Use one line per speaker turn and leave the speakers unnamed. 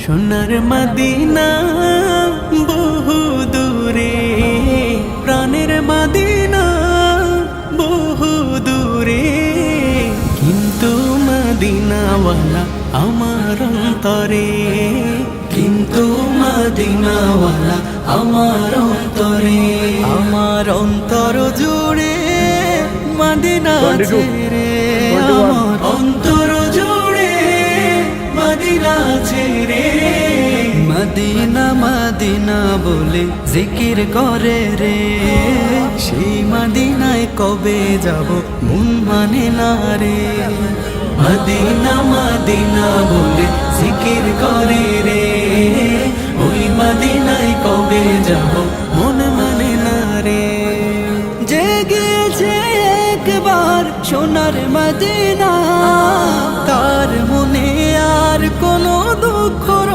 সোনার মদিনা বহু দূরে, প্রাণের মদিনা বহু দূরে, কিন্তু মদিনাওয়ালা আমার অন্তরে, কিন্তু মদিনাওয়ালা আমার অন্তরে, আমার অন্তর জুড়ে মদিনা ছেড়ে, আমার অন্তর জুড়ে মদিনা ছেড়ে। মদিনা মদিনা বলে জিকির করে রে, সেই মদিনায় কবে যাব মন মানে না রে। মদিনা মদিনা বলে জিকির করে